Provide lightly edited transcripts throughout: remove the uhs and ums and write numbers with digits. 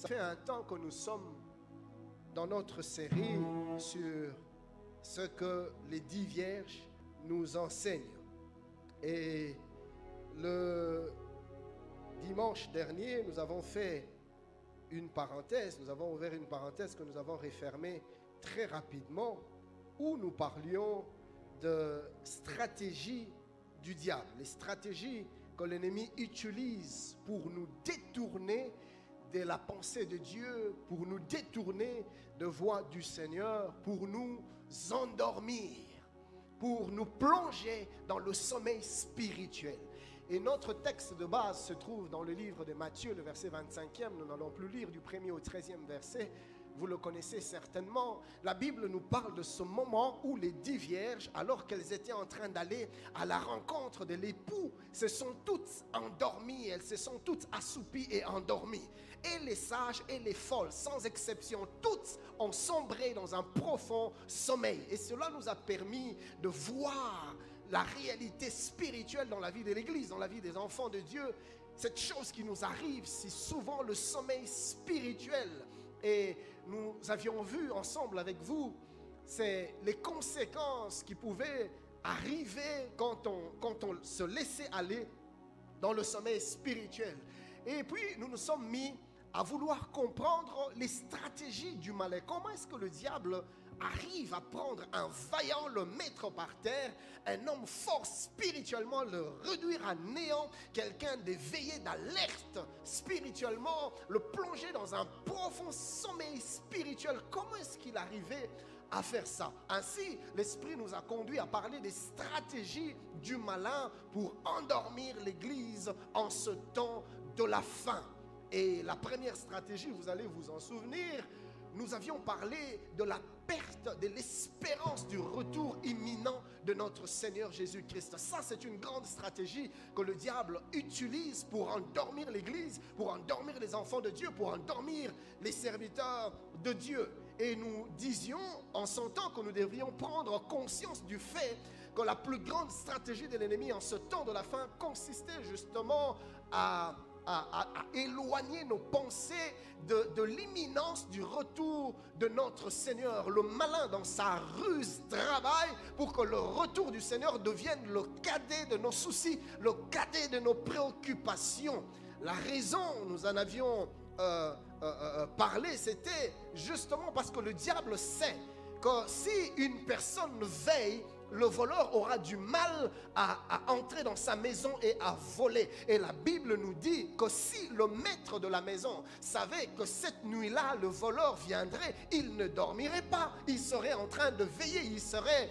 Ça fait un temps que nous sommes dans notre série sur ce que les 10 vierges nous enseignent. Et le dimanche dernier, nous avons fait une parenthèse, nous avons ouvert une parenthèse que nous avons refermée très rapidement, où nous parlions de stratégie du diable, les stratégies que l'ennemi utilise pour nous détourner de la pensée de Dieu, pour nous détourner de voie du Seigneur, pour nous endormir, pour nous plonger dans le sommeil spirituel. Et notre texte de base se trouve dans le livre de Matthieu, le verset 25e. Nous n'allons plus lire du 1er au 13e verset. Vous le connaissez certainement. La Bible nous parle de ce moment où les 10 vierges, alors qu'elles étaient en train d'aller à la rencontre de l'époux, se sont toutes endormies. Elles se sont toutes assoupies et endormies. Et les sages et les folles, sans exception, toutes ont sombré dans un profond sommeil. Et cela nous a permis de voir la réalité spirituelle dans la vie de l'Église, dans la vie des enfants de Dieu. Cette chose qui nous arrive si souvent, le sommeil spirituel. Et nous avions vu ensemble avec vous, c'est les conséquences qui pouvaient arriver quand on se laissait aller dans le sommeil spirituel. Et puis nous nous sommes mis à vouloir comprendre les stratégies du malin. Comment est-ce que le diable arrive à prendre un vaillant, le mettre par terre, un homme fort spirituellement, le réduire à néant, quelqu'un d'éveillé, d'alerte spirituellement, le plonger dans un profond sommeil spirituel. Comment est-ce qu'il arrivait à faire ça? Ainsi, l'Esprit nous a conduit à parler des stratégies du malin pour endormir l'Église en ce temps de la fin. Et la première stratégie, vous allez vous en souvenir, nous avions parlé de la perte de l'espérance du retour imminent de notre Seigneur Jésus-Christ. Ça, c'est une grande stratégie que le diable utilise pour endormir l'Église, pour endormir les enfants de Dieu, pour endormir les serviteurs de Dieu. Et nous disions en son temps que nous devrions prendre conscience du fait que la plus grande stratégie de l'ennemi en ce temps de la fin consistait justement à éloigner nos pensées de l'imminence du retour de notre Seigneur. Le malin, dans sa ruse, travaille pour que le retour du Seigneur devienne le cadet de nos soucis, le cadet de nos préoccupations. La raison, nous en avions parlé, c'était justement parce que le diable sait que si une personne veille, le voleur aura du mal à entrer dans sa maison et à voler. Et la Bible nous dit que si le maître de la maison savait que cette nuit-là, le voleur viendrait, il ne dormirait pas. Il serait en train de veiller, il serait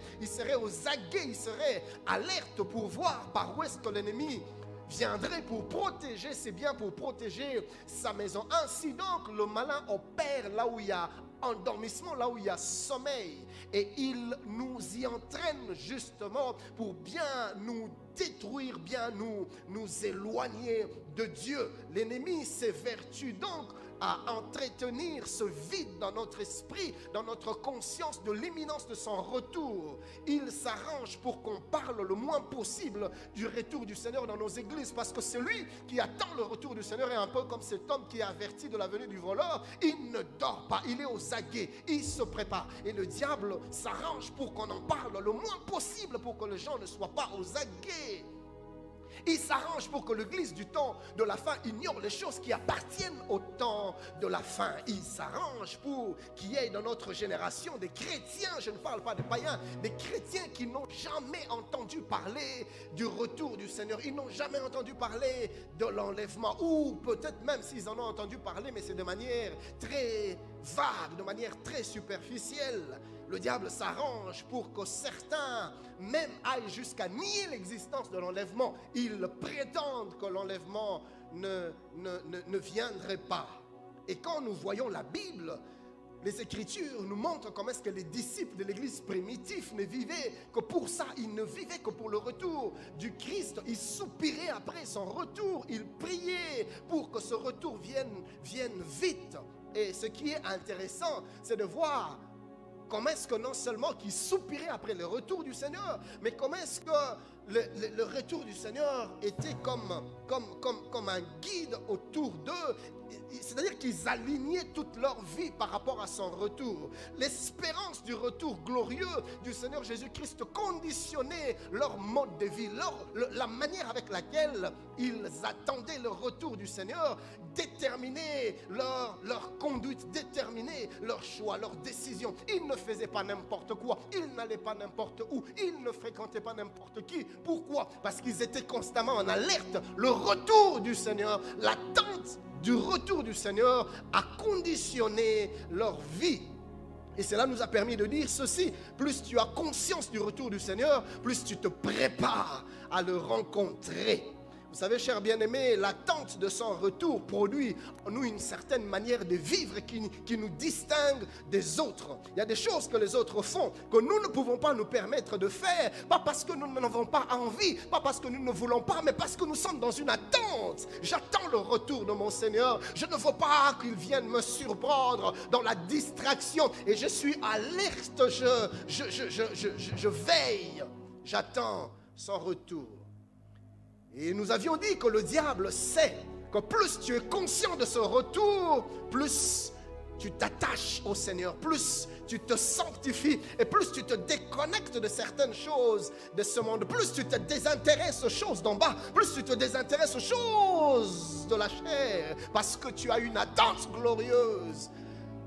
aux aguets, il serait alerte pour voir par où est-ce que l'ennemi viendrait pour protéger ses biens, pour protéger sa maison. Ainsi donc, le malin opère là où il y a endormissement, là où il y a sommeil, et il nous y entraîne justement pour bien nous détruire, bien nous éloigner de Dieu. L'ennemi s'évertue donc à entretenir ce vide dans notre esprit, dans notre conscience de l'imminence de son retour. Il s'arrange pour qu'on parle le moins possible du retour du Seigneur dans nos églises, parce que celui qui attend le retour du Seigneur est un peu comme cet homme qui est averti de la venue du voleur. Il ne dort pas, il est aux aguets, il se prépare. Et le diable s'arrange pour qu'on en parle le moins possible, pour que les gens ne soient pas aux aguets. Il s'arrange pour que l'Église du temps de la fin ignore les choses qui appartiennent au temps de la fin. Il s'arrange pour qu'il y ait dans notre génération des chrétiens, je ne parle pas de païens, des chrétiens qui n'ont jamais entendu parler du retour du Seigneur. Ils n'ont jamais entendu parler de l'enlèvement. Ou peut-être même s'ils en ont entendu parler, mais c'est de manière très vague, de manière très superficielle. Le diable s'arrange pour que certains même aillent jusqu'à nier l'existence de l'enlèvement. Ils prétendent que l'enlèvement ne viendrait pas. Et quand nous voyons la Bible, les Écritures nous montrent comment est-ce que les disciples de l'Église primitive ne vivaient que pour ça. Ils ne vivaient que pour le retour du Christ. Ils soupiraient après son retour. Ils priaient pour que ce retour vienne vite. Et ce qui est intéressant, c'est de voir comment est-ce que non seulement qu'ils soupiraient après le retour du Seigneur, mais comment est-ce que le retour du Seigneur était comme un guide autour d'eux. C'est-à-dire qu'ils alignaient toute leur vie par rapport à son retour. L'espérance du retour glorieux du Seigneur Jésus-Christ conditionnait leur mode de vie, la manière avec laquelle ils attendaient le retour du Seigneur, déterminait leur conduite, déterminait leur choix, leurs décisions. Ils ne faisaient pas n'importe quoi, ils n'allaient pas n'importe où, ils ne fréquentaient pas n'importe qui. Pourquoi? Parce qu'ils étaient constamment en alerte. Le retour du Seigneur, l'attente du retour du Seigneur a conditionné leur vie. Et cela nous a permis de dire ceci: plus tu as conscience du retour du Seigneur, plus tu te prépares à le rencontrer. Vous savez, chers bien-aimés, l'attente de son retour produit en nous une certaine manière de vivre qui nous distingue des autres. Il y a des choses que les autres font que nous ne pouvons pas nous permettre de faire, pas parce que nous n'avons pas envie, pas parce que nous ne voulons pas, mais parce que nous sommes dans une attente. J'attends le retour de mon Seigneur. Je ne veux pas qu'il vienne me surprendre dans la distraction. Et je suis alerte, je veille, j'attends son retour. Et nous avions dit que le diable sait que plus tu es conscient de ce retour, plus tu t'attaches au Seigneur, plus tu te sanctifies et plus tu te déconnectes de certaines choses de ce monde, plus tu te désintéresses aux choses d'en bas, plus tu te désintéresses aux choses de la chair, parce que tu as une attente glorieuse.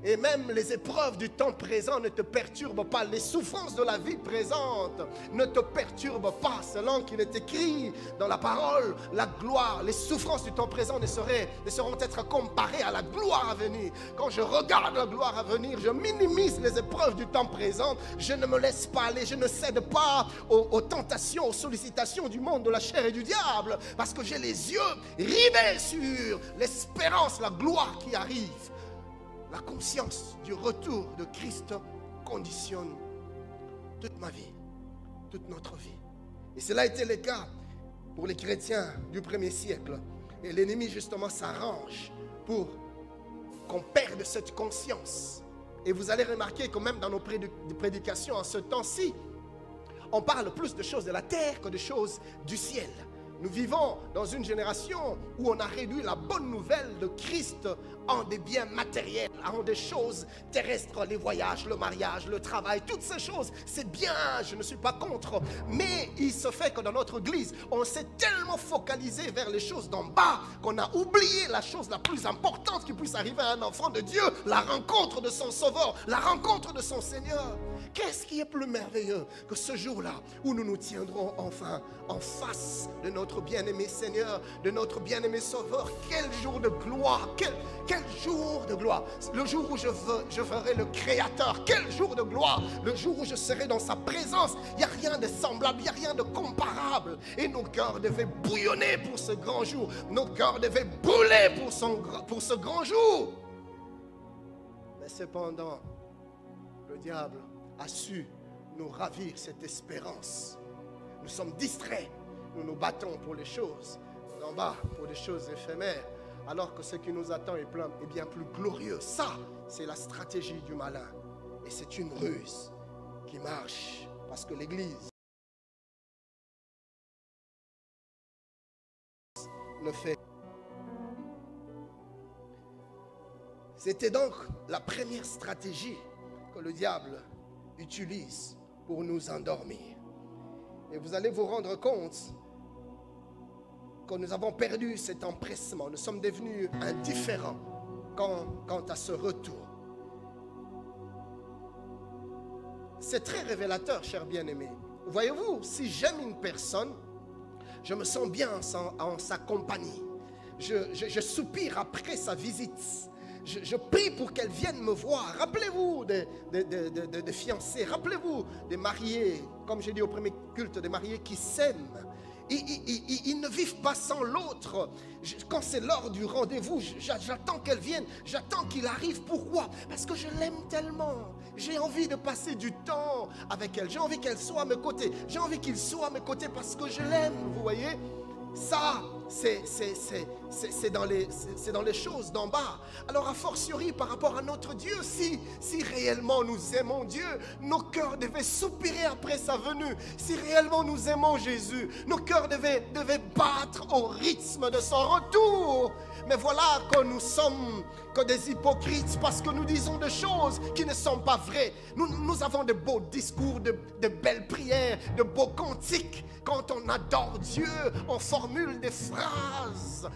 Et même les épreuves du temps présent ne te perturbent pas. Les souffrances de la vie présente ne te perturbent pas. Selon qu'il est écrit dans la parole, la gloire, les souffrances du temps présent ne seront être comparées à la gloire à venir. Quand je regarde la gloire à venir, je minimise les épreuves du temps présent. Je ne me laisse pas aller, je ne cède pas aux tentations, aux sollicitations du monde, de la chair et du diable. Parce que j'ai les yeux rivés sur l'espérance, la gloire qui arrive. La conscience du retour de Christ conditionne toute ma vie, toute notre vie. Et cela a été le cas pour les chrétiens du premier siècle. Et l'ennemi justement s'arrange pour qu'on perde cette conscience. Et vous allez remarquer que même dans nos prédications en ce temps-ci, on parle plus de choses de la terre que de choses du ciel. Nous vivons dans une génération où on a réduit la bonne nouvelle de Christ en des biens matériels, en des choses terrestres, les voyages, le mariage, le travail, toutes ces choses, c'est bien, je ne suis pas contre. Mais il se fait que dans notre église, on s'est tellement focalisé vers les choses d'en bas qu'on a oublié la chose la plus importante qui puisse arriver à un enfant de Dieu, la rencontre de son Sauveur, la rencontre de son Seigneur. Qu'est-ce qui est plus merveilleux que ce jour-là où nous nous tiendrons enfin en face de notre bien-aimé Seigneur, de notre bien-aimé Sauveur? Quel jour de gloire, quel jour de gloire. Le jour où je verrai le Créateur, quel jour de gloire. Le jour où je serai dans sa présence, il n'y a rien de semblable, il n'y a rien de comparable. Et nos cœurs devaient bouillonner pour ce grand jour. Nos cœurs devaient brûler pour ce grand jour. Mais cependant, le diable a su nous ravir cette espérance. Nous sommes distraits, nous nous battons pour les choses d'en bas, pour des choses éphémères, alors que ce qui nous attend est bien plus glorieux. Ça, c'est la stratégie du malin. Et c'est une ruse qui marche, parce que l'Église ne fait. C'était donc la première stratégie que le diable utilise pour nous endormir. Et vous allez vous rendre compte que nous avons perdu cet empressement. Nous sommes devenus indifférents quant à ce retour. C'est très révélateur, chers bien-aimés. Voyez-vous, si j'aime une personne, je me sens bien en sa compagnie. Je soupire après sa visite. Je prie pour qu'elle vienne me voir. Rappelez-vous des fiancés, rappelez-vous des mariés, comme j'ai dit au premier culte, des mariés qui s'aiment. Ils ne vivent pas sans l'autre. Quand c'est l'heure du rendez-vous, j'attends qu'elle vienne, j'attends qu'il arrive. Pourquoi? Parce que je l'aime tellement. J'ai envie de passer du temps avec elle. J'ai envie qu'elle soit à mes côtés. J'ai envie qu'il soit à mes côtés parce que je l'aime, vous voyez. Ça, c'est dans les choses d'en bas. Alors a fortiori par rapport à notre Dieu, si réellement nous aimons Dieu, nos cœurs devaient soupirer après sa venue. Si réellement nous aimons Jésus, nos cœurs devaient battre au rythme de son retour. Mais voilà que nous sommes que des hypocrites parce que nous disons des choses qui ne sont pas vraies. Nous avons de beaux discours, de belles prières, de beaux cantiques. Quand on adore Dieu, on formule des phrases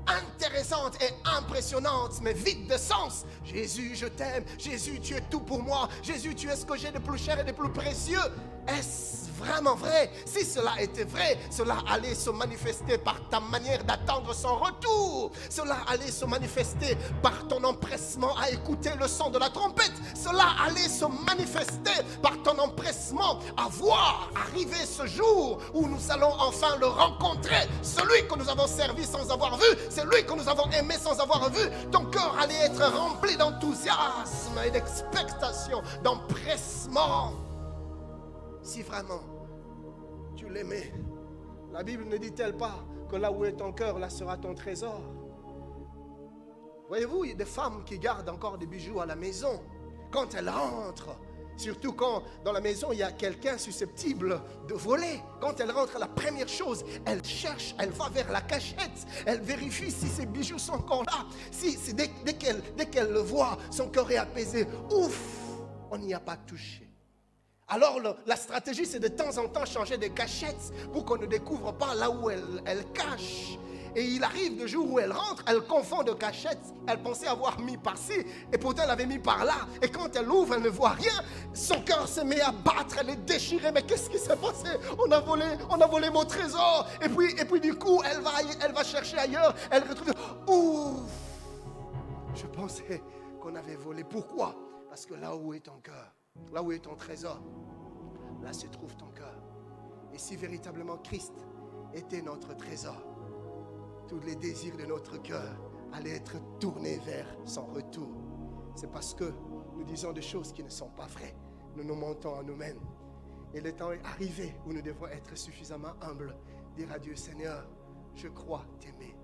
intéressantes et impressionnantes, mais vides de sens. Jésus, je t'aime. Jésus, tu es tout pour moi. Jésus, tu es ce que j'ai de plus cher et de plus précieux. Est-ce vraiment vrai? Si cela était vrai, cela allait se manifester par ta manière d'attendre son retour. Cela allait se manifester par ton empressement à écouter le son de la trompette. Cela allait se manifester par ton empressement à voir arriver ce jour où nous allons enfin le rencontrer. Celui que nous avons servi sans avoir vu, celui que nous avons aimé sans avoir vu. Ton cœur allait être rempli d'enthousiasme et d'expectation, d'empressement. Si vraiment tu l'aimais, la Bible ne dit-elle pas que là où est ton cœur, là sera ton trésor? Voyez-vous, il y a des femmes qui gardent encore des bijoux à la maison. Quand elles rentrent, surtout quand dans la maison il y a quelqu'un susceptible de voler, quand elle rentre, la première chose, elle cherche, elle va vers la cachette, elle vérifie si ses bijoux sont encore là. Dès qu'elle le voit, son cœur est apaisé. Ouf, on n'y a pas touché. Alors la stratégie, c'est de temps en temps changer de cachette pour qu'on ne découvre pas là où elle cache. Et il arrive le jour où elle rentre, elle confond de cachette. Elle pensait avoir mis par-ci et pourtant elle avait mis par-là. Et quand elle ouvre, elle ne voit rien. Son cœur se met à battre, elle est déchirée. Mais qu'est-ce qui s'est passé? On a volé mon trésor. Et puis du coup, elle va chercher ailleurs. Elle retrouve. Ouf! Je pensais qu'on avait volé. Pourquoi? Parce que là où est ton cœur, là où est ton trésor, là se trouve ton cœur. Et si véritablement Christ était notre trésor, tous les désirs de notre cœur allaient être tournés vers son retour. C'est parce que nous disons des choses qui ne sont pas vraies. Nous nous mentons à nous-mêmes. Et le temps est arrivé où nous devons être suffisamment humbles. Dire à Dieu, Seigneur, je crois t'aimer,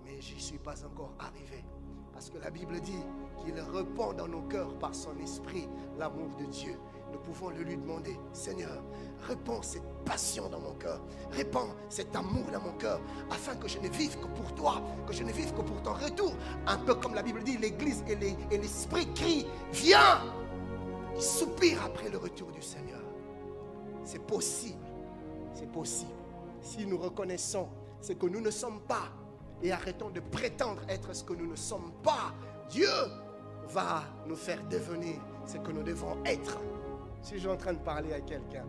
mais j'y suis pas encore arrivé. Parce que la Bible dit qu'il répand dans nos cœurs par son esprit l'amour de Dieu. Nous pouvons le lui demander, Seigneur, répands cette passion dans mon cœur, répands cet amour dans mon cœur, afin que je ne vive que pour toi, que je ne vive que pour ton retour. Un peu comme la Bible dit, l'Église et l'Esprit crient, viens! Ils soupirent après le retour du Seigneur. C'est possible, c'est possible. Si nous reconnaissons ce que nous ne sommes pas et arrêtons de prétendre être ce que nous ne sommes pas, Dieu va nous faire devenir ce que nous devons être. Si je suis en train de parler à quelqu'un,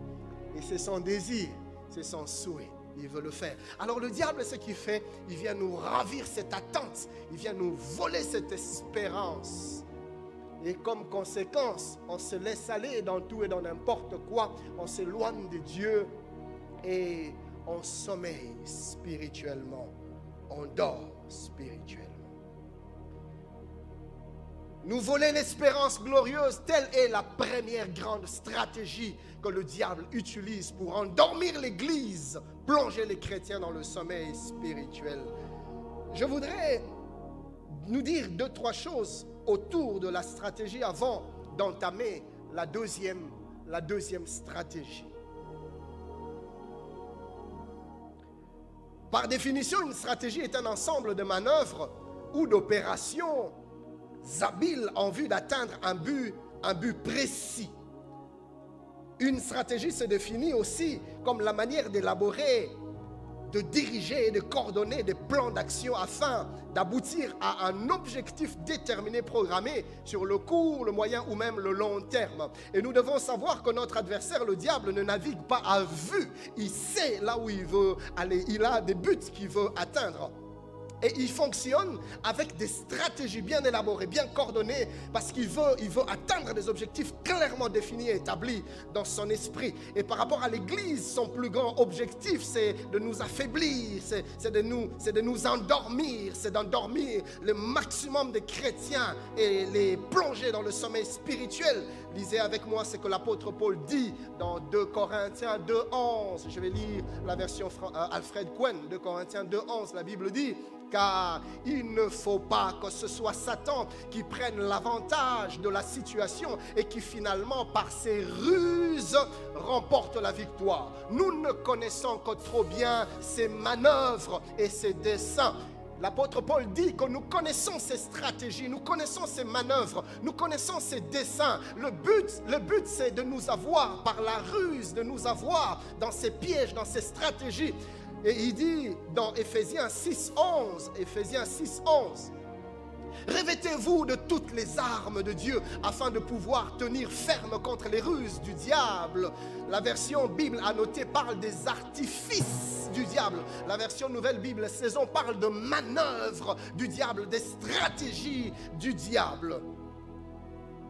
et c'est son désir, c'est son souhait, il veut le faire. Alors le diable, ce qu'il fait, il vient nous ravir cette attente, il vient nous voler cette espérance. Et comme conséquence, on se laisse aller dans tout et dans n'importe quoi, on s'éloigne de Dieu et on sommeille spirituellement, on dort spirituellement. Nous voler l'espérance glorieuse, telle est la première grande stratégie que le diable utilise pour endormir l'Église, plonger les chrétiens dans le sommeil spirituel. Je voudrais nous dire 2-3 choses autour de la stratégie avant d'entamer la deuxième stratégie. Par définition, une stratégie est un ensemble de manœuvres ou d'opérations habiles en vue d'atteindre un but précis. Une stratégie se définit aussi comme la manière d'élaborer, de diriger et de coordonner des plans d'action afin d'aboutir à un objectif déterminé, programmé sur le court, le moyen ou même le long terme. Et nous devons savoir que notre adversaire, le diable, ne navigue pas à vue. Il sait là où il veut aller. Il a des buts qu'il veut atteindre. Et il fonctionne avec des stratégies bien élaborées, bien coordonnées, parce qu'il veut atteindre des objectifs clairement définis et établis dans son esprit. Et par rapport à l'Église, son plus grand objectif, c'est de nous affaiblir, c'est de nous endormir, c'est d'endormir le maximum de chrétiens et les plonger dans le sommeil spirituel. Lisez avec moi ce que l'apôtre Paul dit dans 2 Corinthiens 2:11. Je vais lire la version Alfred Cohen, 2 Corinthiens 2:11. La Bible dit: car il ne faut pas que ce soit Satan qui prenne l'avantage de la situation et qui finalement, par ses ruses, remporte la victoire. Nous ne connaissons que trop bien ses manœuvres et ses desseins. L'apôtre Paul dit que nous connaissons ses stratégies, nous connaissons ses manœuvres, nous connaissons ses desseins. Le but, c'est de nous avoir par la ruse, de nous avoir dans ses pièges, dans ses stratégies. Et il dit dans Éphésiens 6:11, revêtez-vous de toutes les armes de Dieu afin de pouvoir tenir ferme contre les ruses du diable. La version Bible annotée parle des artifices du diable. La version Nouvelle Bible Saison parle de manœuvres du diable, des stratégies du diable.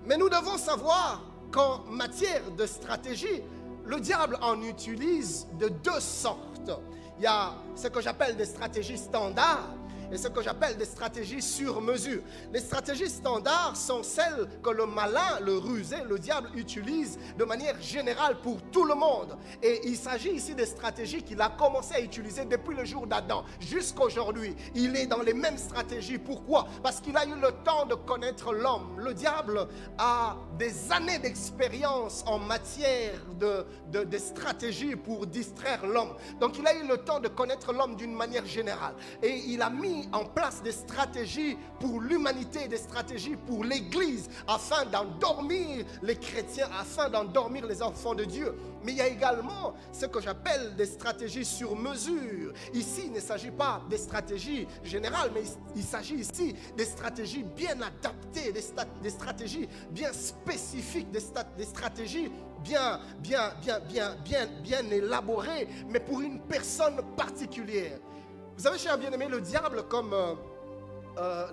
Mais nous devons savoir qu'en matière de stratégie, le diable en utilise de deux sortes. Il y a ce que j'appelle des stratégies standards et ce que j'appelle des stratégies sur mesure. Les stratégies standards sont celles que le malin, le rusé, le diable utilise de manière générale pour tout le monde. Et il s'agit ici des stratégies qu'il a commencé à utiliser depuis le jour d'Adam jusqu'à aujourd'hui. Il est dans les mêmes stratégies. Pourquoi? Parce qu'il a eu le temps de connaître l'homme. Le diable a des années d'expérience en matière de stratégie pour distraire l'homme. Donc il a eu le temps de connaître l'homme d'une manière générale. Et il a mis en place des stratégies pour l'humanité, des stratégies pour l'Église, afin d'endormir les chrétiens, afin d'endormir les enfants de Dieu. Mais il y a également ce que j'appelle des stratégies sur mesure. Ici, il ne s'agit pas des stratégies générales, mais il s'agit ici des stratégies bien adaptées, des stratégies bien spécifiques, des stratégies bien élaborées, mais pour une personne particulière. Vous savez, chers bien-aimés, le diable, comme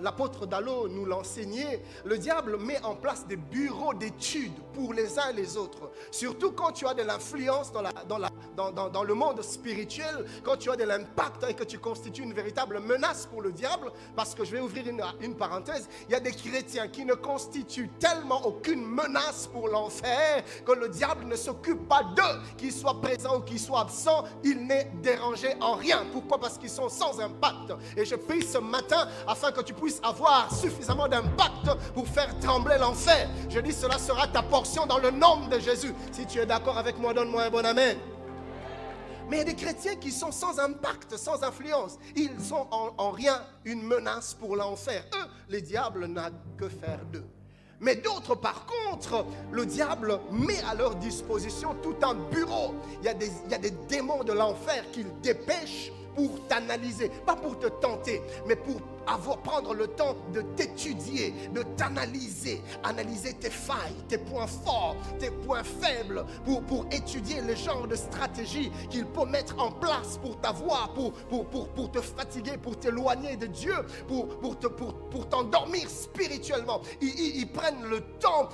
l'apôtre Dallo nous l'enseignait, le diable met en place des bureaux d'études pour les uns et les autres. Surtout quand tu as de l'influence dans le monde spirituel, quand tu as de l'impact et que tu constitues une véritable menace pour le diable. Parce que je vais ouvrir une parenthèse, il y a des chrétiens qui ne constituent tellement aucune menace pour l'enfer que le diable ne s'occupe pas d'eux, qu'ils soient présents ou qu'ils soient absents, il n'est dérangé en rien. Pourquoi? Parce qu'ils sont sans impact. Et je prie ce matin afin que tu puisses avoir suffisamment d'impact pour faire trembler l'enfer. Je dis, cela sera ta portion dans le nom de Jésus. Si tu es d'accord avec moi, donne-moi un bon amen. Mais il y a des chrétiens qui sont sans impact, sans influence. Ils sont en rien une menace pour l'enfer. Eux, les diables n'ont que faire d'eux. Mais d'autres, par contre, le diable met à leur disposition tout un bureau. Il y a des démons de l'enfer qu'il dépêche pour t'analyser, pas pour te tenter, mais pour prendre le temps de t'étudier, de t'analyser, analyser tes failles, tes points forts, tes points faibles, pour étudier le genre de stratégie qu'il peut mettre en place pour t'avoir, pour te fatiguer, pour t'éloigner de Dieu, pour t'endormir spirituellement. Ils prennent le temps,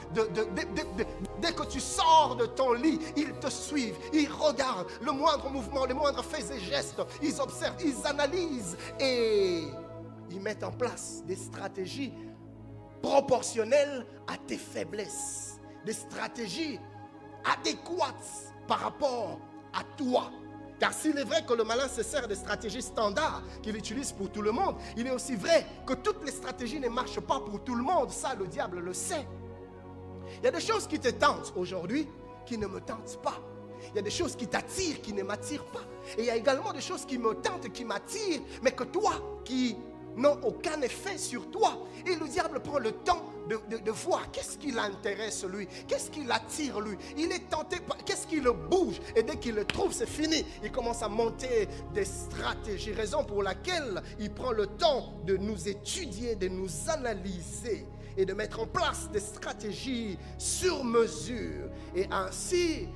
dès que tu sors de ton lit, ils te suivent, ils regardent le moindre mouvement, les moindres faits et gestes, ils observent, ils analysent et ils mettent en place des stratégies proportionnelles à tes faiblesses, des stratégies adéquates par rapport à toi. Car s'il est vrai que le malin se sert des stratégies standards qu'il utilise pour tout le monde, il est aussi vrai que toutes les stratégies ne marchent pas pour tout le monde. Ça, le diable le sait. Il y a des choses qui te tentent aujourd'hui qui ne me tentent pas. Il y a des choses qui t'attirent qui ne m'attirent pas. Et il y a également des choses qui me tentent, qui m'attirent, mais que toi, qui n'ont aucun effet sur toi. Et le diable prend le temps de voir qu'est-ce qui l'intéresse lui, qu'est-ce qui l'attire lui. Il est tenté par qu'est-ce qui le bouge. Et dès qu'il le trouve, c'est fini. Il commence à monter des stratégies. Raison pour laquelle il prend le temps de nous étudier, de nous analyser et de mettre en place des stratégies sur mesure. Et ainsi,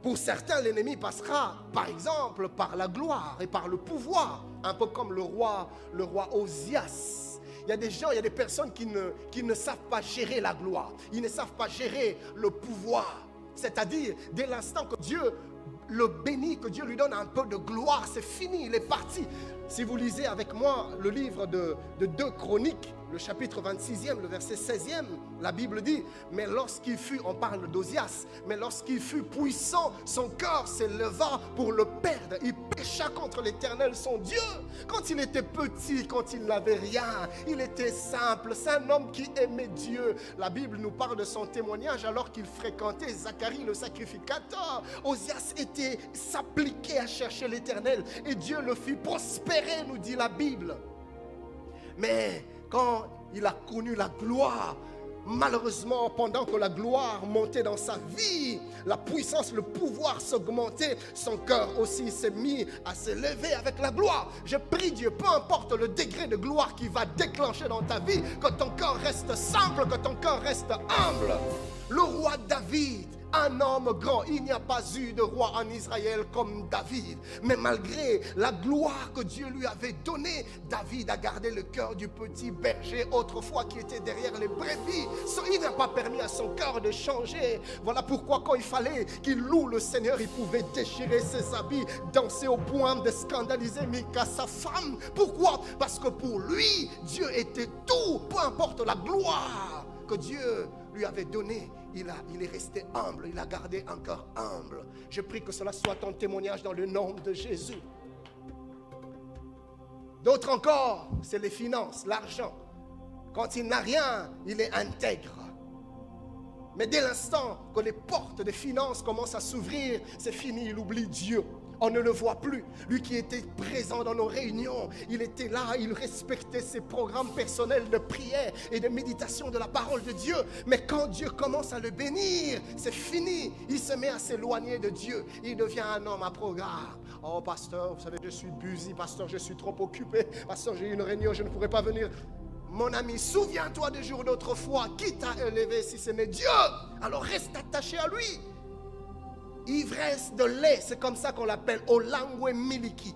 Pour certains, l'ennemi passera, par exemple, par la gloire et par le pouvoir, un peu comme le roi Osias. Il y a des gens, il y a des personnes qui ne savent pas gérer la gloire. Ils ne savent pas gérer le pouvoir. C'est-à-dire, dès l'instant que Dieu le bénit, que Dieu lui donne un peu de gloire, c'est fini, il est parti. Si vous lisez avec moi le livre de 2 Chroniques, le chapitre 26e, le verset 16e, la Bible dit, mais lorsqu'il fut, on parle d'Osias, mais lorsqu'il fut puissant, son cœur s'éleva pour le perdre. Il pécha contre l'Éternel, son Dieu. Quand il était petit, quand il n'avait rien, il était simple. C'est un homme qui aimait Dieu. La Bible nous parle de son témoignage alors qu'il fréquentait Zacharie, le sacrificateur. Osias s'appliquait à chercher l'Éternel et Dieu le fit prospérer, nous dit la Bible. Mais quand il a connu la gloire, malheureusement, pendant que la gloire montait dans sa vie, la puissance, le pouvoir s'augmentait, son cœur aussi s'est mis à s'élever avec la gloire. Je prie Dieu, peu importe le degré de gloire qui va déclencher dans ta vie, que ton cœur reste simple, que ton cœur reste humble. Le roi David, un homme grand, il n'y a pas eu de roi en Israël comme David. Mais malgré la gloire que Dieu lui avait donnée, David a gardé le cœur du petit berger autrefois qui était derrière les brebis. Il n'a pas permis à son cœur de changer. Voilà pourquoi quand il fallait qu'il loue le Seigneur, il pouvait déchirer ses habits, danser au point de scandaliser Mika, sa femme. Pourquoi? Parce que pour lui, Dieu était tout, peu importe la gloire que Dieu lui avait donnée. Il est resté humble, il a gardé un cœur humble. Je prie que cela soit ton témoignage dans le nom de Jésus. D'autres encore, c'est les finances, l'argent. Quand il n'a rien, il est intègre. Mais dès l'instant que les portes des finances commencent à s'ouvrir, c'est fini, il oublie Dieu. On ne le voit plus. Lui qui était présent dans nos réunions, il était là, il respectait ses programmes personnels de prière et de méditation de la parole de Dieu. Mais quand Dieu commence à le bénir, c'est fini. Il se met à s'éloigner de Dieu. Il devient un homme à programme. Oh pasteur, vous savez, je suis busy. Pasteur, je suis trop occupé. Pasteur, j'ai une réunion, je ne pourrai pas venir. Mon ami, souviens-toi des jours d'autrefois. Qui t'a élevé si ce n'est Dieu? Alors reste attaché à lui. Ivresse de lait, c'est comme ça qu'on l'appelle, Olangwe Miliki.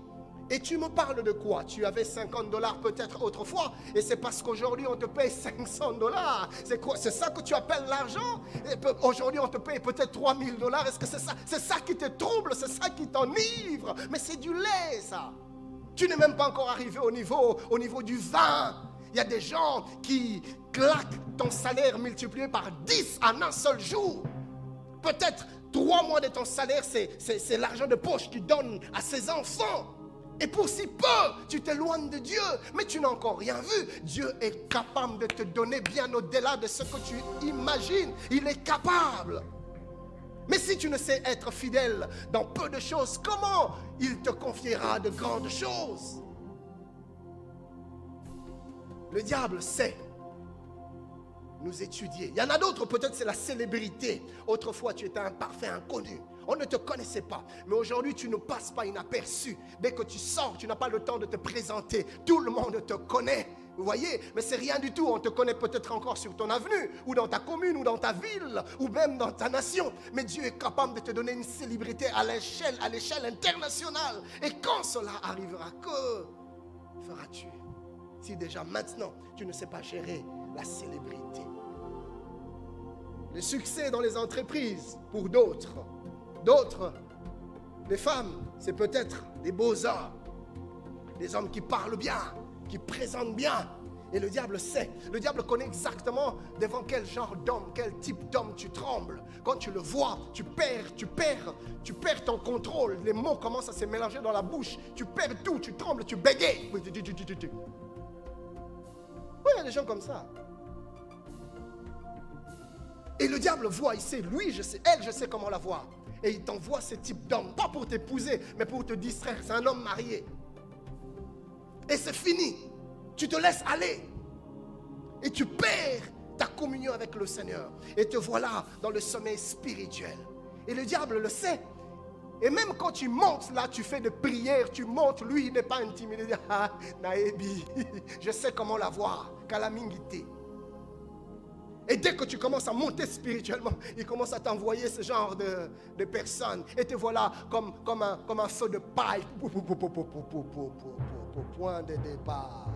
Et tu me parles de quoi? Tu avais $50 peut-être autrefois, et c'est parce qu'aujourd'hui on te paye $500. C'est quoi? C'est ça que tu appelles l'argent? Aujourd'hui on te paye peut-être $3000. Est-ce que c'est ça? C'est ça qui te trouble, c'est ça qui t'enivre? Mais c'est du lait, ça. Tu n'es même pas encore arrivé au niveau du vin. Il y a des gens qui claquent ton salaire multiplié par 10 en un seul jour. Peut-être 3 mois de ton salaire, c'est l'argent de poche qu'il donne à ses enfants. Et pour si peu, tu t'éloignes de Dieu, mais tu n'as encore rien vu. Dieu est capable de te donner bien au-delà de ce que tu imagines. Il est capable. Mais si tu ne sais être fidèle dans peu de choses, comment il te confiera de grandes choses? Le diable sait nous étudier. Il y en a d'autres, peut-être c'est la célébrité. Autrefois, tu étais un parfait inconnu. On ne te connaissait pas. Mais aujourd'hui, tu ne passes pas inaperçu. Dès que tu sors, tu n'as pas le temps de te présenter. Tout le monde te connaît. Vous voyez? Mais c'est rien du tout. On te connaît peut-être encore sur ton avenue, ou dans ta commune, ou dans ta ville, ou même dans ta nation. Mais Dieu est capable de te donner une célébrité à l'échelle internationale. Et quand cela arrivera, que feras-tu? Si déjà maintenant, tu ne sais pas gérer la célébrité. Le succès dans les entreprises, pour d'autres, les femmes, c'est peut-être des beaux-arts, des hommes qui parlent bien, qui présentent bien. Et le diable sait, le diable connaît exactement devant quel genre d'homme, quel type d'homme tu trembles. Quand tu le vois, tu perds ton contrôle. Les mots commencent à se mélanger dans la bouche. Tu perds tout, tu trembles, tu bégayes. Oui, il y a des gens comme ça. Et le diable voit, il sait, lui, je sais, elle, je sais comment la voir. Et il t'envoie ce type d'homme, pas pour t'épouser, mais pour te distraire. C'est un homme marié. Et c'est fini. Tu te laisses aller. Et tu perds ta communion avec le Seigneur. Et te voilà dans le sommeil spirituel. Et le diable le sait. Et même quand tu montes là, tu fais des prières, tu montes, lui, il n'est pas intimidé. Il dit, Naebi, je sais comment la voir. Kalamingité. Et dès que tu commences à monter spirituellement, il commence à t'envoyer ce genre de personnes. Et te voilà comme un feu de paille. Point de départ.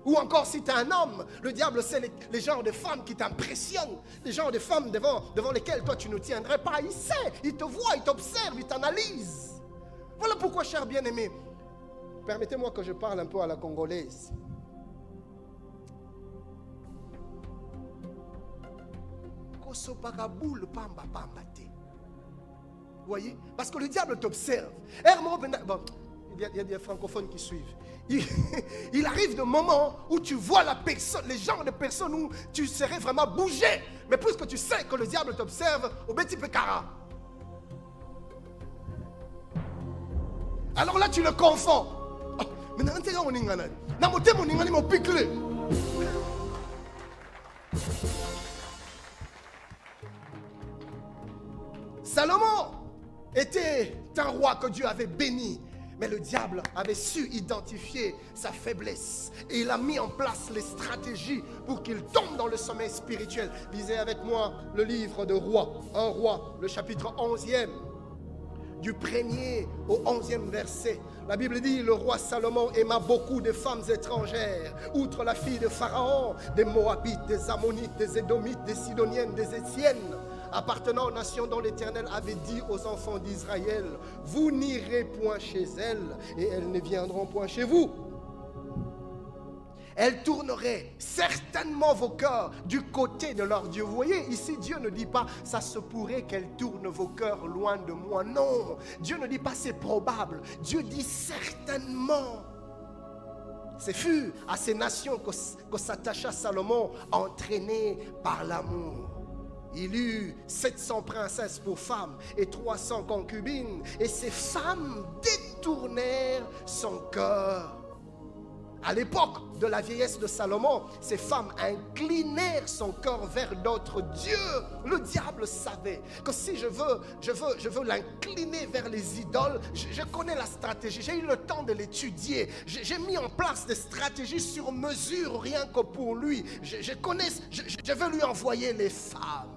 Ou encore si tu es un homme, le diable sait les genres de femmes qui t'impressionnent. Les genres de femmes devant lesquelles toi tu ne tiendrais pas. Il sait, il te voit, il t'observe, il t'analyse. Voilà pourquoi, cher bien-aimé, permettez-moi que je parle un peu à la congolaise. Vous voyez? Parce que le diable t'observe. Bon, il y a des francophones qui suivent. Il arrive des moments où tu vois la personne, les genres de personnes où tu serais vraiment bougé. Mais puisque tu sais que le diable t'observe, au petit peu cara. Alors là, tu le confonds. Oh, mais Salomon était un roi que Dieu avait béni. Mais le diable avait su identifier sa faiblesse. Et il a mis en place les stratégies pour qu'il tombe dans le sommeil spirituel. Lisez avec moi le livre de Rois. Un roi, le chapitre 11e. Du 1er au 11e verset. La Bible dit, le roi Salomon aima beaucoup de femmes étrangères. Outre la fille de Pharaon, des Moabites, des Ammonites, des Édomites, des Sidoniennes, des Étiennes, appartenant aux nations dont l'Éternel avait dit aux enfants d'Israël, vous n'irez point chez elles et elles ne viendront point chez vous. Elles tourneraient certainement vos cœurs du côté de leur Dieu. Vous voyez, ici Dieu ne dit pas ça se pourrait qu'elles tournent vos cœurs loin de moi. Non, Dieu ne dit pas c'est probable. Dieu dit certainement. Ce fut à ces nations que s'attacha Salomon, entraîné par l'amour. Il eut 700 princesses pour femmes et 300 concubines. Et ces femmes détournèrent son cœur. À l'époque de la vieillesse de Salomon, ces femmes inclinèrent son cœur vers d'autres dieux. Le diable savait que si je veux l'incliner vers les idoles, je connais la stratégie. J'ai eu le temps de l'étudier. J'ai mis en place des stratégies sur mesure rien que pour lui. Je veux lui envoyer les femmes.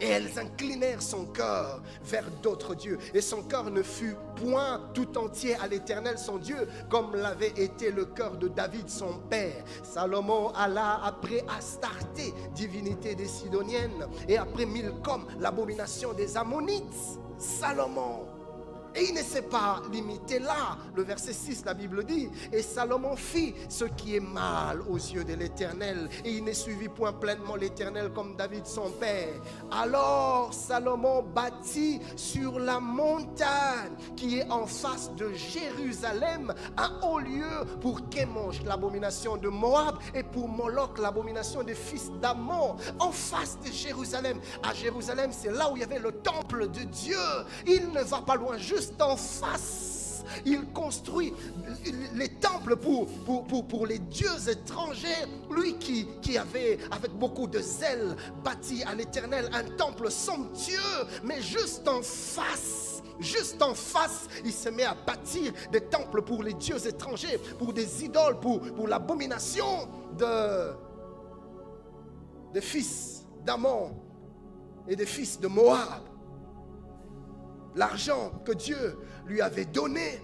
Et elles inclinèrent son cœur vers d'autres dieux. Et son cœur ne fut point tout entier à l'Éternel son Dieu, comme l'avait été le cœur de David son père. Salomon alla après Astarté, divinité des Sidoniennes, et après Milcom, l'abomination des Ammonites. Salomon. Et il ne s'est pas limité là. Le verset 6, la Bible dit, et Salomon fit ce qui est mal aux yeux de l'Éternel, et il ne suivit point pleinement l'Éternel comme David son père. Alors Salomon bâtit sur la montagne qui est en face de Jérusalem un haut lieu pour Kémosh, l'abomination de Moab, et pour Moloch, l'abomination des fils d'Ammon, en face de Jérusalem. À Jérusalem, c'est là où il y avait le temple de Dieu. Il ne va pas loin, juste en face. Il construit les temples pour les dieux étrangers. Lui qui avait, avec beaucoup de zèle, bâti à l'Éternel un temple somptueux, mais juste en face, il se met à bâtir des temples pour les dieux étrangers, pour des idoles, pour l'abomination des fils d'Ammon et des fils de Moab. L'argent que Dieu lui avait donné,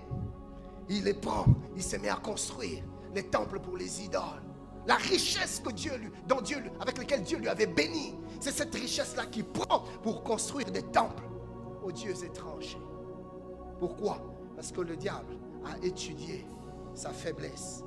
il les prend, il se met à construire les temples pour les idoles. La richesse que avec laquelle Dieu lui avait béni, c'est cette richesse-là qu'il prend pour construire des temples aux dieux étrangers. Pourquoi? Parce que le diable a étudié sa faiblesse.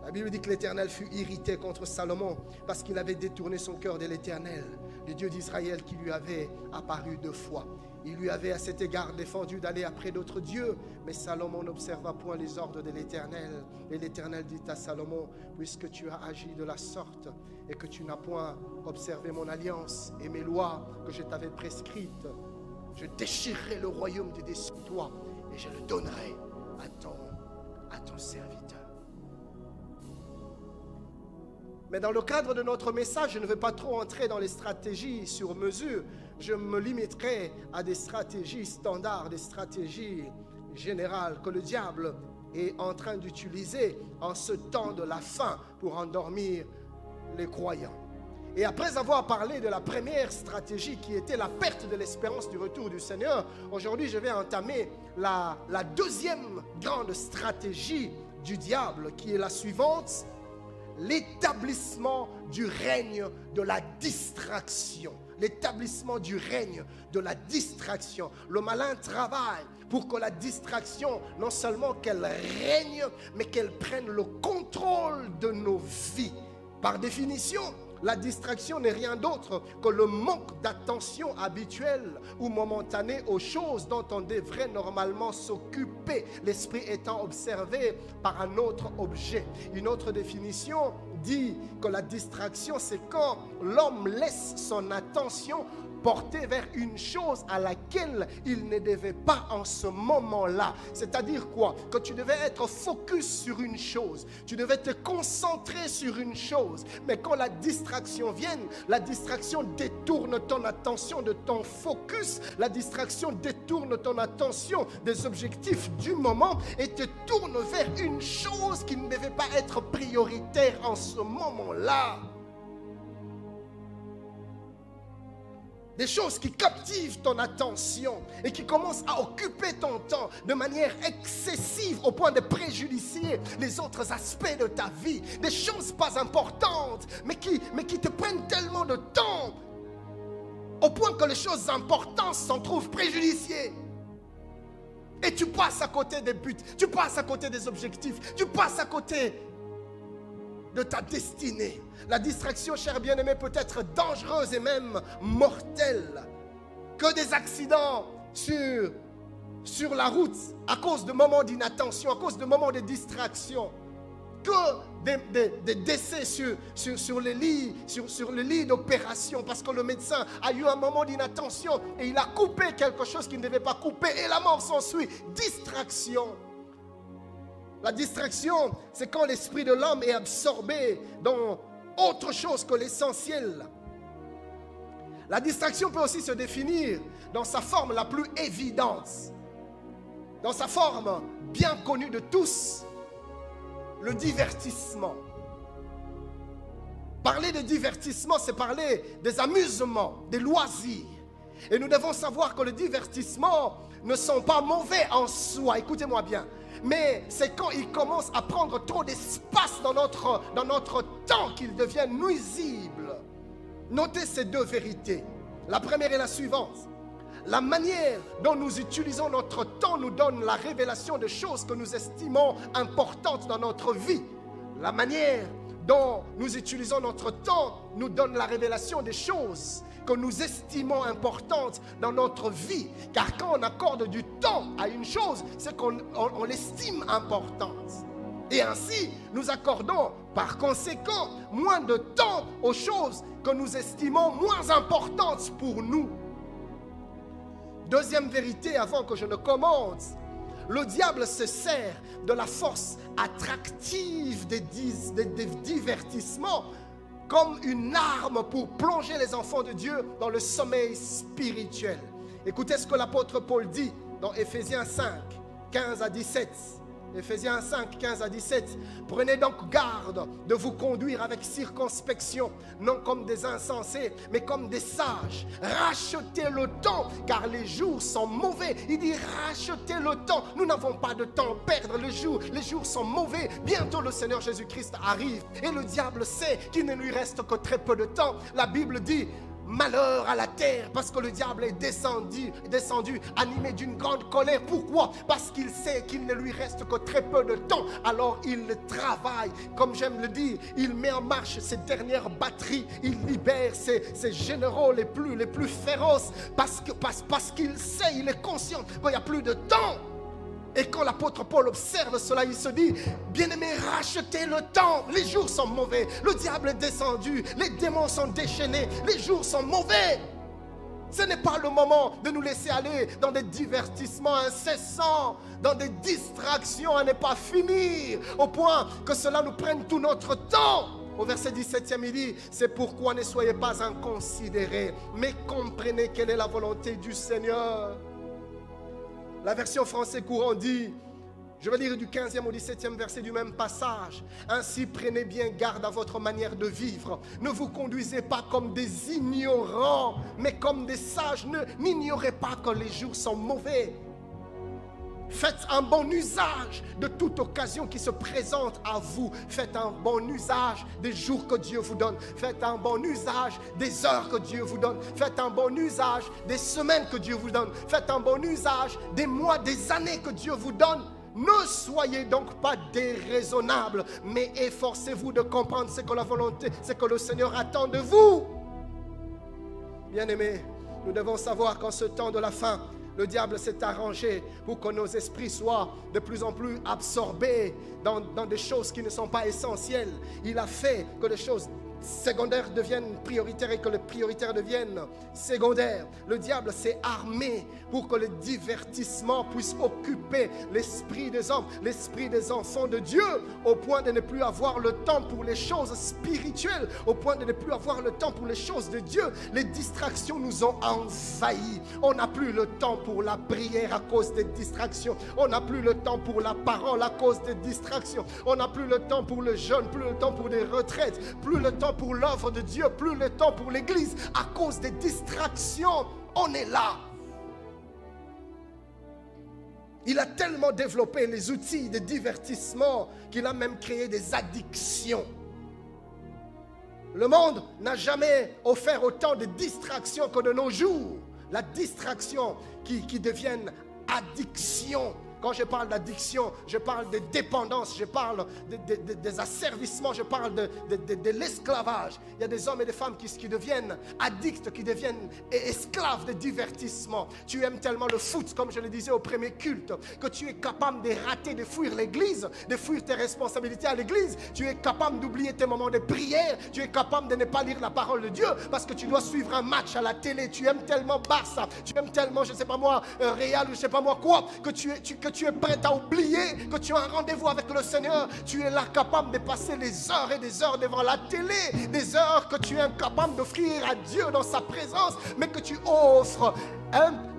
La Bible dit que l'Éternel fut irrité contre Salomon parce qu'il avait détourné son cœur de l'Éternel, le Dieu d'Israël qui lui avait apparu 2 fois. Il lui avait à cet égard défendu d'aller après d'autres dieux, mais Salomon n'observa point les ordres de l'Éternel. Et l'Éternel dit à Salomon, puisque tu as agi de la sorte et que tu n'as point observé mon alliance et mes lois que je t'avais prescrites, je déchirerai le royaume de dessus toi et je le donnerai à ton serviteur. Mais dans le cadre de notre message, je ne vais pas trop entrer dans les stratégies sur mesure. Je me limiterai à des stratégies standards, des stratégies générales que le diable est en train d'utiliser en ce temps de la fin pour endormir les croyants. Et après avoir parlé de la première stratégie qui était la perte de l'espérance du retour du Seigneur, aujourd'hui je vais entamer la deuxième grande stratégie du diable qui est la suivante: l'établissement du règne de la distraction. L'établissement du règne de la distraction. Le malin travaille pour que la distraction, non seulement qu'elle règne, mais qu'elle prenne le contrôle de nos vies. Par définition, la distraction n'est rien d'autre que le manque d'attention habituelle ou momentanée aux choses dont on devrait normalement s'occuper, l'esprit étant observé par un autre objet. Une autre définition dit que la distraction, c'est quand l'homme laisse son attention porté vers une chose à laquelle il ne devait pas en ce moment-là. C'est-à-dire quoi? Que tu devais être focus sur une chose, tu devais te concentrer sur une chose, mais quand la distraction vient, la distraction détourne ton attention de ton focus, la distraction détourne ton attention des objectifs du moment et te tourne vers une chose qui ne devait pas être prioritaire en ce moment-là. Des choses qui captivent ton attention et qui commencent à occuper ton temps de manière excessive au point de préjudicer les autres aspects de ta vie. Des choses pas importantes, mais qui te prennent tellement de temps au point que les choses importantes s'en trouvent préjudiciées. Et tu passes à côté des buts, tu passes à côté des objectifs, tu passes à côté de ta destinée. La distraction, chers bien-aimés, peut être dangereuse et même mortelle. Que des accidents sur la route à cause de moments d'inattention, à cause de moments de distraction. Que des décès sur le lit d'opération parce que le médecin a eu un moment d'inattention et il a coupé quelque chose qu'il ne devait pas couper et la mort s'ensuit. Distraction. La distraction, c'est quand l'esprit de l'homme est absorbé dans autre chose que l'essentiel. La distraction peut aussi se définir dans sa forme la plus évidente, dans sa forme bien connue de tous, le divertissement. Parler de divertissement, c'est parler des amusements, des loisirs. Et nous devons savoir que les divertissements ne sont pas mauvais en soi, écoutez-moi bien. Mais c'est quand ils commencent à prendre trop d'espace dans notre temps qu'ils deviennent nuisibles. Notez ces deux vérités. La première est la suivante. La manière dont nous utilisons notre temps nous donne la révélation de choses que nous estimons importantes dans notre vie. La manière dont nous utilisons notre temps nous donne la révélation des choses que nous estimons importantes dans notre vie. Car quand on accorde du temps à une chose, c'est qu'on l'estime importante. Et ainsi, nous accordons par conséquent moins de temps aux choses que nous estimons moins importantes pour nous. Deuxième vérité avant que je ne commence, le diable se sert de la force attractive des divertissements comme une arme pour plonger les enfants de Dieu dans le sommeil spirituel. Écoutez ce que l'apôtre Paul dit dans Éphésiens 5, 15 à 17. Éphésiens 5, 15 à 17. Prenez donc garde de vous conduire avec circonspection, non comme des insensés, mais comme des sages. Rachetez le temps, car les jours sont mauvais. Il dit rachetez le temps. Nous n'avons pas de temps à perdre. Les jours sont mauvais. Bientôt le Seigneur Jésus-Christ arrive. Et le diable sait qu'il ne lui reste que très peu de temps. La Bible dit malheur à la terre, parce que le diable est descendu animé d'une grande colère. Pourquoi? Parce qu'il sait qu'il ne lui reste que très peu de temps. Alors il travaille, comme j'aime le dire, il met en marche ses dernières batteries, il libère ses généraux les plus féroces, parce qu'il sait, il est conscient qu'il n'y a plus de temps. Et quand l'apôtre Paul observe cela, il se dit, bien-aimés, rachetez le temps. Les jours sont mauvais, le diable est descendu, les démons sont déchaînés, les jours sont mauvais. Ce n'est pas le moment de nous laisser aller dans des divertissements incessants, dans des distractions à ne pas finir, au point que cela nous prenne tout notre temps. Au verset 17e, il dit, c'est pourquoi ne soyez pas inconsidérés, mais comprenez quelle est la volonté du Seigneur. La version français courant dit, Je vais lire du 15e au 17e verset du même passage. Ainsi, prenez bien garde à votre manière de vivre. Ne vous conduisez pas comme des ignorants, mais comme des sages. N'ignorez pas que les jours sont mauvais. Faites un bon usage de toute occasion qui se présente à vous. Faites un bon usage des jours que Dieu vous donne. Faites un bon usage des heures que Dieu vous donne. Faites un bon usage des semaines que Dieu vous donne. Faites un bon usage des mois, des années que Dieu vous donne. Ne soyez donc pas déraisonnables, mais efforcez-vous de comprendre ce que la volonté, ce que le Seigneur attend de vous. Bien-aimés, nous devons savoir qu'en ce temps de la fin, le diable s'est arrangé pour que nos esprits soient de plus en plus absorbés dans des choses qui ne sont pas essentielles. Il a fait que les choses secondaires deviennent prioritaires et que les prioritaires deviennent secondaires. Le diable s'est armé pour que le divertissement puisse occuper l'esprit des hommes, l'esprit des enfants de Dieu, au point de ne plus avoir le temps pour les choses spirituelles, au point de ne plus avoir le temps pour les choses de Dieu. Les distractions nous ont envahis. On n'a plus le temps pour la prière à cause des distractions. On n'a plus le temps pour la parole à cause des distractions. On n'a plus le temps pour le jeûne, plus le temps pour des retraites, plus le temps pour l'œuvre de Dieu, plus le temps pour l'église à cause des distractions. On est là. Il a tellement développé les outils de divertissement qu'il a même créé des addictions. Le monde n'a jamais offert autant de distractions que de nos jours. La distraction qui devienne addiction. Quand je parle d'addiction, je parle de dépendance, je parle des asservissements, je parle de l'esclavage. Il y a des hommes et des femmes qui deviennent addicts, qui deviennent esclaves de divertissement. Tu aimes tellement le foot, comme je le disais au premier culte, que tu es capable de rater, de fuir l'église, de fuir tes responsabilités à l'église. Tu es capable d'oublier tes moments de prière. Tu es capable de ne pas lire la parole de Dieu parce que tu dois suivre un match à la télé. Tu aimes tellement Barça, tu aimes tellement, je ne sais pas moi, Real ou je ne sais pas moi quoi, que tu es prêt à oublier que tu as un rendez-vous avec le Seigneur. Tu es là capable de passer des heures et des heures devant la télé, des heures que tu es incapable d'offrir à Dieu dans sa présence, mais que tu offres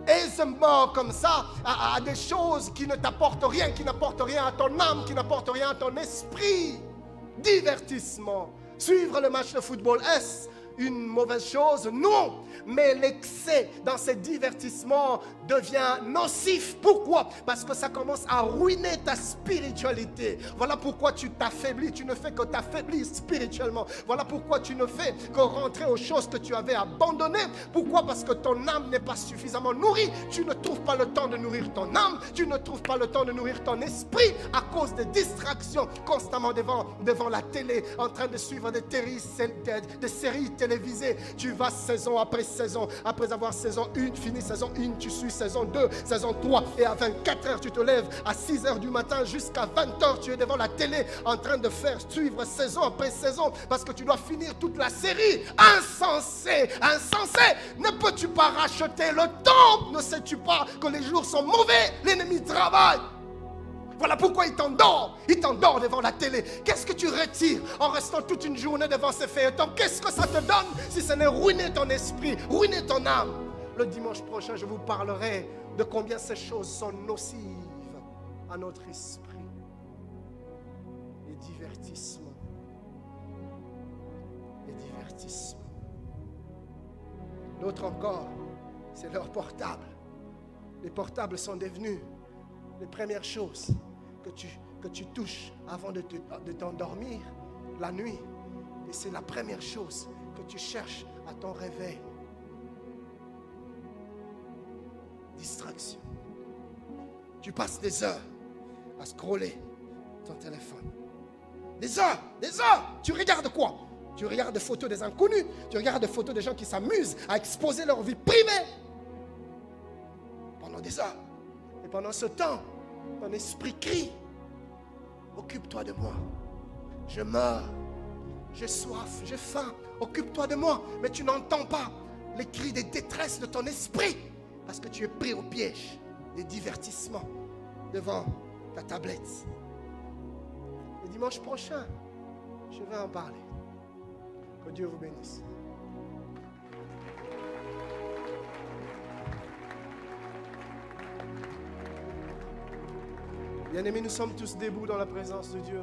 aisément comme ça à des choses qui ne t'apportent rien, qui n'apportent rien à ton âme, qui n'apportent rien à ton esprit. Divertissement. Suivre le match de football, est-ce une mauvaise chose? Non. Mais l'excès dans ces divertissements devient nocif. Pourquoi? Parce que ça commence à ruiner ta spiritualité. Voilà pourquoi tu t'affaiblis. Tu ne fais que t'affaiblir spirituellement. Voilà pourquoi tu ne fais que rentrer aux choses que tu avais abandonnées. Pourquoi? Parce que ton âme n'est pas suffisamment nourrie. Tu ne trouves pas le temps de nourrir ton âme. Tu ne trouves pas le temps de nourrir ton esprit à cause des distractions constamment devant la télé, en train de suivre des séries télévisées. Tu vas saison après saison. Après avoir saison 1, fini saison 1, tu suis saison 2, saison 3. Et à 24 heures, tu te lèves. À 6 heures du matin jusqu'à 20 heures, tu es devant la télé en train de faire suivre saison après saison parce que tu dois finir toute la série. Insensé, insensé. Ne peux-tu pas racheter le temps? Ne sais-tu pas que les jours sont mauvais? L'ennemi travaille. Voilà pourquoi il t'endort devant la télé. Qu'est-ce que tu retires en restant toute une journée devant ces feuilletons? Qu'est-ce que ça te donne si ce n'est ruiner ton esprit, ruiner ton âme? Le dimanche prochain, je vous parlerai de combien ces choses sont nocives à notre esprit. Les divertissements. Les divertissements. D'autres encore, c'est leur portable. Les portables sont devenus les premières choses que tu touches avant de t'endormir la nuit. Et c'est la première chose que tu cherches à ton réveil. Distraction. Tu passes des heures à scroller ton téléphone. Des heures. Tu regardes quoi? Tu regardes des photos des inconnus. Tu regardes des photos des gens qui s'amusent à exposer leur vie privée. Pendant des heures. Et pendant ce temps, ton esprit crie. Occupe-toi de moi. Je meurs. J'ai soif. J'ai faim. Occupe-toi de moi. Mais tu n'entends pas les cris de détresse de ton esprit. Parce que tu es pris au piège des divertissements devant ta tablette. Le dimanche prochain, je vais en parler. Que Dieu vous bénisse. Bien-aimés, nous sommes tous debout dans la présence de Dieu.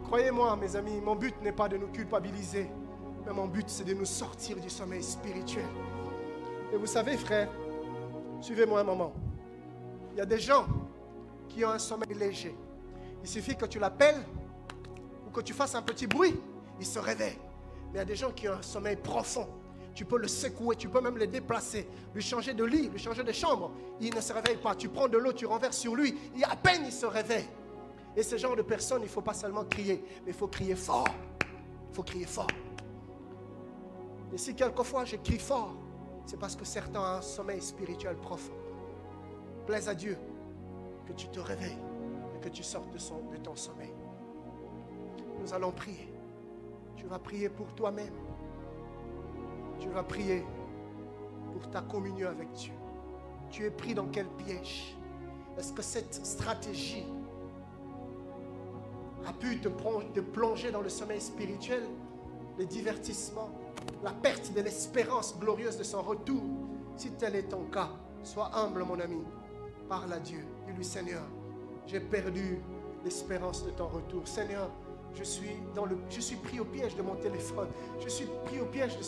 Croyez-moi, mes amis, mon but n'est pas de nous culpabiliser, mais mon but, c'est de nous sortir du sommeil spirituel. Et vous savez, frère, suivez-moi un moment. Il y a des gens qui ont un sommeil léger. Il suffit que tu l'appelles ou que tu fasses un petit bruit, il se réveille. Mais il y a des gens qui ont un sommeil profond. Tu peux le secouer, tu peux même le déplacer, lui changer de lit, lui changer de chambre. Il ne se réveille pas. Tu prends de l'eau, tu renverses sur lui, et à peine il se réveille. Et ce genre de personnes, il ne faut pas seulement crier, mais il faut crier fort. Il faut crier fort. Et si quelquefois je crie fort, c'est parce que certains ont un sommeil spirituel profond. Plaise à Dieu que tu te réveilles et que tu sortes de ton sommeil. Nous allons prier. Tu vas prier pour toi-même. Tu vas prier pour ta communion avec Dieu. Tu es pris dans quel piège? Est-ce que cette stratégie a pu te plonger dans le sommeil spirituel, le divertissement, la perte de l'espérance glorieuse de son retour? Si tel est ton cas, sois humble, mon ami. Parle à Dieu. Dis-lui, Seigneur, j'ai perdu l'espérance de ton retour. Seigneur, je suis pris au piège de mon téléphone. Je suis pris au piège de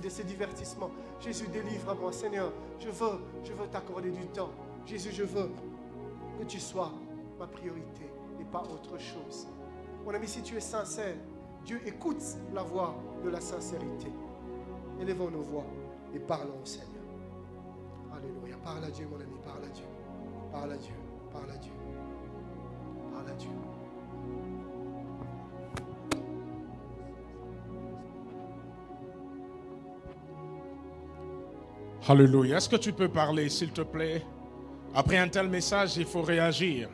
ce divertissement. Jésus, délivre-moi. Seigneur, je veux t'accorder du temps. Jésus, je veux que tu sois ma priorité et pas autre chose. Mon ami, si tu es sincère, Dieu écoute la voix de la sincérité. Élevons nos voix et parlons au Seigneur. Alléluia. Parle à Dieu, mon ami. Parle à Dieu. Parle à Dieu. Parle à Dieu. Parle à Dieu. Alléluia. Est-ce que tu peux parler, s'il te plaît? Après un tel message, il faut réagir.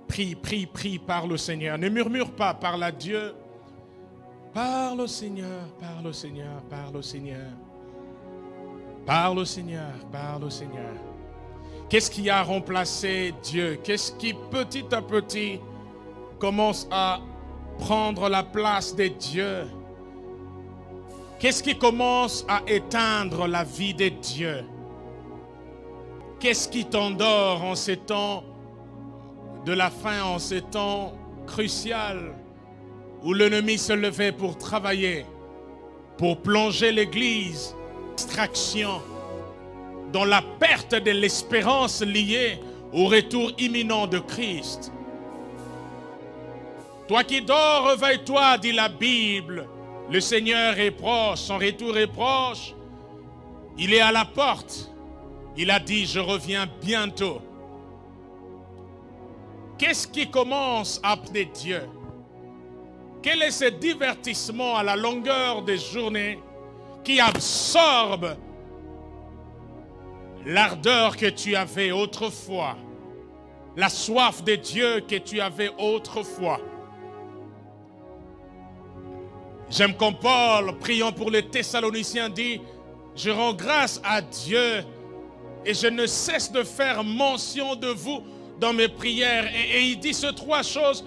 Prie, prie, prie, parle au Seigneur. Ne murmure pas, parle à Dieu. Parle au Seigneur, parle au Seigneur, parle au Seigneur. Parle au Seigneur, parle au Seigneur. Qu'est-ce qui a remplacé Dieu? Qu'est-ce qui, petit à petit, commence à prendre la place de Dieu? Qu'est-ce qui commence à éteindre la vie de Dieu? Qu'est-ce qui t'endort en ces temps de la fin, en ces temps cruciaux où l'ennemi se levait pour travailler, pour plonger l'Église, distraction, dans la perte de l'espérance liée au retour imminent de Christ? Toi qui dors, réveille-toi, dit la Bible. Le Seigneur est proche, son retour est proche. Il est à la porte. Il a dit, je reviens bientôt. Qu'est-ce qui commence à appeler Dieu? Quel est ce divertissement à la longueur des journées qui absorbe l'ardeur que tu avais autrefois, la soif de Dieu que tu avais autrefois? J'aime quand Paul, priant pour les Thessaloniciens, dit « Je rends grâce à Dieu et je ne cesse de faire mention de vous dans mes prières. » Et il dit ces trois choses,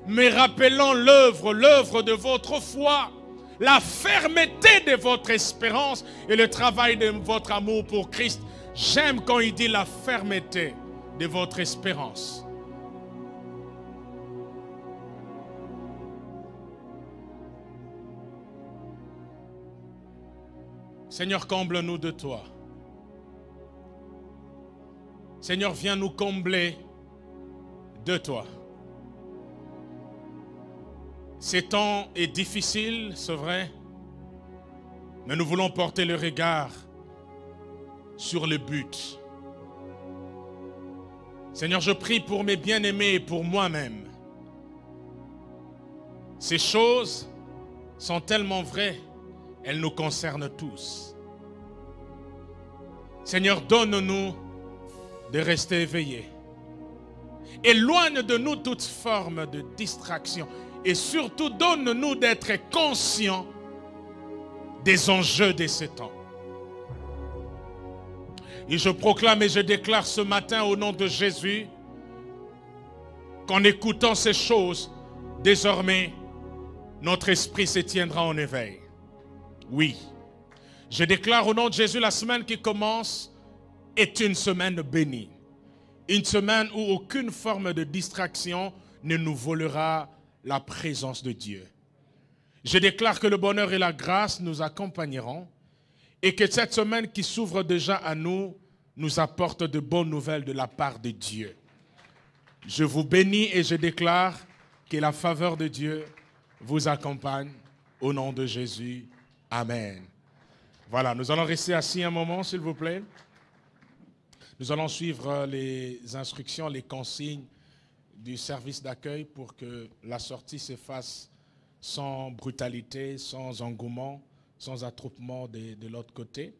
mais rappelant l'œuvre de votre foi, la fermeté de votre espérance et le travail de votre amour pour Christ. J'aime quand il dit la fermeté de votre espérance. Seigneur, comble-nous de toi. Seigneur, viens nous combler de toi. Ces temps est difficile, c'est vrai, mais nous voulons porter le regard sur le but. Seigneur, je prie pour mes bien-aimés et pour moi-même. Ces choses sont tellement vraies, elles nous concernent tous. Seigneur, donne-nous de rester éveillés. Éloigne de nous toute forme de distraction. Et surtout, donne-nous d'être conscients des enjeux de ces temps. Et je proclame et je déclare ce matin au nom de Jésus qu'en écoutant ces choses, désormais, notre esprit se tiendra en éveil. Oui, je déclare au nom de Jésus, la semaine qui commence est une semaine bénie. Une semaine où aucune forme de distraction ne nous volera la présence de Dieu. Je déclare que le bonheur et la grâce nous accompagneront et que cette semaine qui s'ouvre déjà à nous apporte de bonnes nouvelles de la part de Dieu. Je vous bénis et je déclare que la faveur de Dieu vous accompagne au nom de Jésus. Amen. Voilà, nous allons rester assis un moment, s'il vous plaît. Nous allons suivre les instructions, les consignes du service d'accueil pour que la sortie se fasse sans brutalité, sans engouement, sans attroupement de l'autre côté.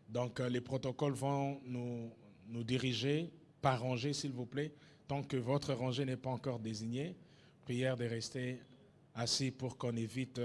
Donc, les protocoles vont nous diriger par rangée, s'il vous plaît. Tant que votre rangée n'est pas encore désignée, prière de rester assis pour qu'on évite